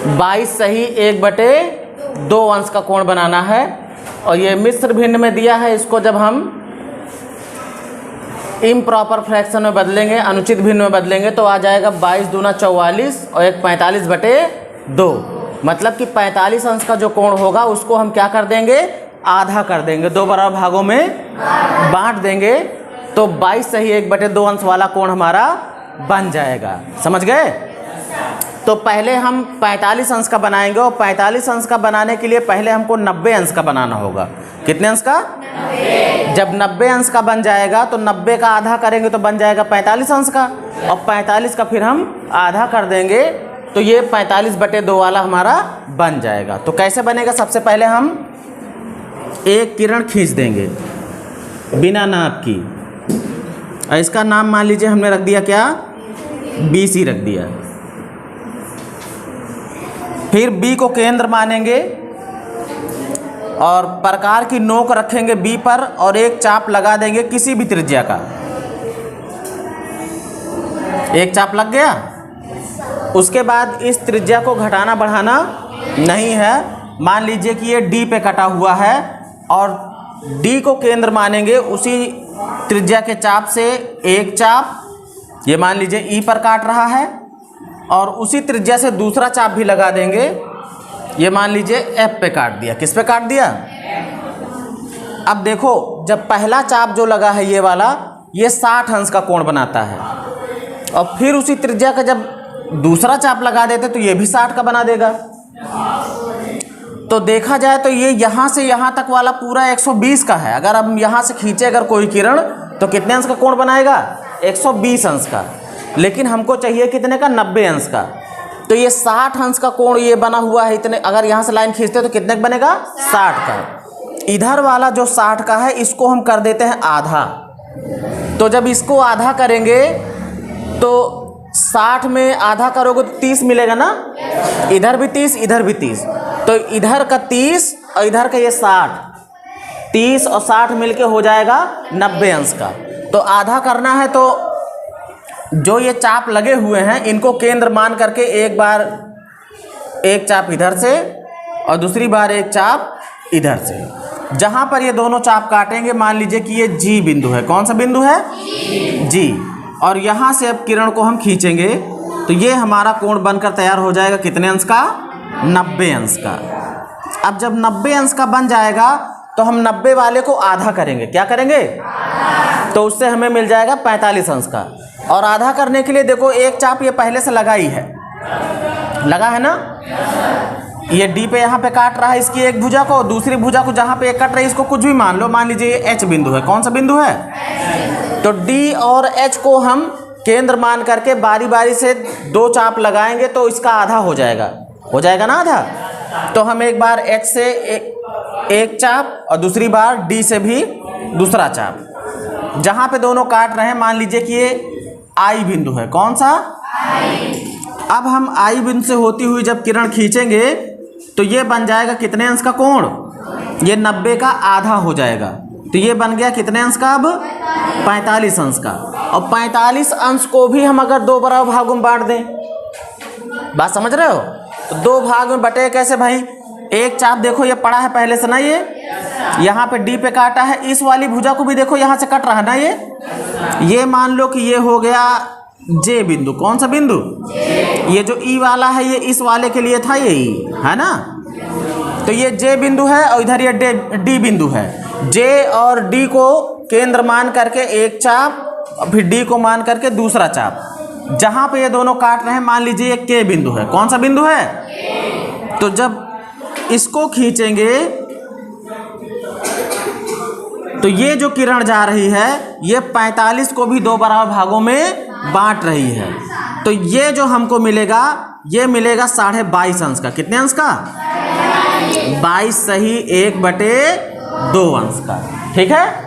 22 सही 1/2 अंश का कोण बनाना है। और ये मिश्र भिन्न में दिया है, इसको जब हम इम्प्रॉपर फ्रैक्शन में बदलेंगे, अनुचित भिन्न में बदलेंगे, तो आ जाएगा 22 दूना 44 और 1 45/2। मतलब कि 45 अंश का जो कोण होगा उसको हम क्या कर देंगे, आधा कर देंगे, 2 बराबर भागों में बांट देंगे। तो 22 सही 1/2 अंश वाला कोण हमारा बन जाएगा। समझ गए? तो पहले हम 45 अंश का बनाएंगे और 45 अंश का बनाने के लिए पहले हमको 90 अंश का बनाना होगा। कितने अंश का? 90। जब 90 अंश का बन जाएगा तो 90 का आधा करेंगे तो बन जाएगा 45 अंश का, और 45 का फिर हम आधा कर देंगे तो ये 45/2 वाला हमारा बन जाएगा। तो कैसे बनेगा? सबसे पहले हम एक किरण खींच देंगे बिना नाप की, और इसका नाम मान लीजिए हमने रख दिया क्या, BC रख दिया। फिर B को केंद्र मानेंगे और प्रकार की नोक रखेंगे B पर और एक चाप लगा देंगे किसी भी त्रिज्या का। एक चाप लग गया। उसके बाद इस त्रिज्या को घटाना बढ़ाना नहीं है। मान लीजिए कि ये D पे कटा हुआ है और D को केंद्र मानेंगे, उसी त्रिज्या के चाप से एक चाप, ये मान लीजिए E पर काट रहा है, और उसी त्रिज्या से दूसरा चाप भी लगा देंगे, ये मान लीजिए F पे काट दिया। किस पे काट दिया? अब देखो, जब पहला चाप जो लगा है ये वाला, ये 60 अंश का कोण बनाता है, और फिर उसी त्रिज्या का जब दूसरा चाप लगा देते तो ये भी 60 का बना देगा। तो देखा जाए तो ये यहाँ से यहाँ तक वाला पूरा 120 का है। अगर हम यहाँ से खींचे अगर कोई किरण तो कितने अंश का कोण बनाएगा? 120 अंश का। लेकिन हमको चाहिए कितने का? 90 अंश का। तो ये 60 अंश का कोण ये बना हुआ है इतने, अगर यहाँ से लाइन खींचते तो कितने का बनेगा? 60 का। इधर वाला जो 60 का है इसको हम कर देते हैं आधा। तो जब इसको आधा करेंगे तो 60 में आधा करोगे तो 30 मिलेगा ना, इधर भी 30 इधर भी 30, तो इधर का 30 और इधर का ये 60, 30 और 60 मिलके हो जाएगा 90 अंश का। तो आधा करना है तो जो ये चाप लगे हुए हैं इनको केंद्र मान करके एक बार एक चाप इधर से और दूसरी बार एक चाप इधर से, जहां पर ये दोनों चाप काटेंगे मान लीजिए कि ये G बिंदु है। कौन सा बिंदु है? G। और यहां से अब किरण को हम खींचेंगे तो ये हमारा कोण बनकर तैयार हो जाएगा कितने अंश का? 90 अंश का। अब जब 90 अंश का बन जाएगा तो हम 90 वाले को आधा करेंगे। क्या करेंगे? तो उससे हमें मिल जाएगा 45 अंश का। और आधा करने के लिए देखो एक चाप ये पहले से लगा ही है, लगा है ना, ये D पे यहाँ पे काट रहा है इसकी एक भुजा को, दूसरी भुजा को जहाँ पे एक कट रही है इसको कुछ भी मान लो, मान लीजिए ये H बिंदु है। कौन सा बिंदु है? तो D और H को हम केंद्र मान करके बारी बारी से 2 चाप लगाएंगे तो इसका आधा हो जाएगा ना आधा। तो हम एक बार H से एक चाप और दूसरी बार D से भी दूसरा चाप, जहाँ पे दोनों काट रहे हैं मान लीजिए कि ये I बिंदु है। कौन सा? अब हम I बिंदु से होती हुई जब किरण खींचेंगे तो ये बन जाएगा कितने अंश का कोण? ये 90 का आधा हो जाएगा। तो ये बन गया कितने अंश का? अब 45 अंश का। और 45 अंश को भी हम अगर 2 बराबर भागों में बांट दें, बात समझ रहे हो? तो 2 भाग में बटे कैसे भाई? एक चाप देखो ये पड़ा है पहले से ना, ये यहाँ पे D पे काटा है, इस वाली भुजा को भी देखो यहाँ से कट रहा है ना, ये मान लो कि ये हो गया J बिंदु। कौन सा बिंदु? ये जो E वाला है ये इस वाले के लिए था, ये E है ना, तो ये J बिंदु है और इधर ये D बिंदु है। J और D को केंद्र मान करके एक चाप और फिर D को मान करके दूसरा चाप, जहां पे ये दोनों काट रहे हैं मान लीजिए ये K बिंदु है। कौन सा बिंदु है? तो जब इसको खींचेंगे तो ये जो किरण जा रही है ये 45 को भी 2 बराबर भागों में बांट रही है। तो ये जो हमको मिलेगा ये मिलेगा 22.5 अंश का। कितने अंश का? 22 सही 1/2 अंश का। ठीक है।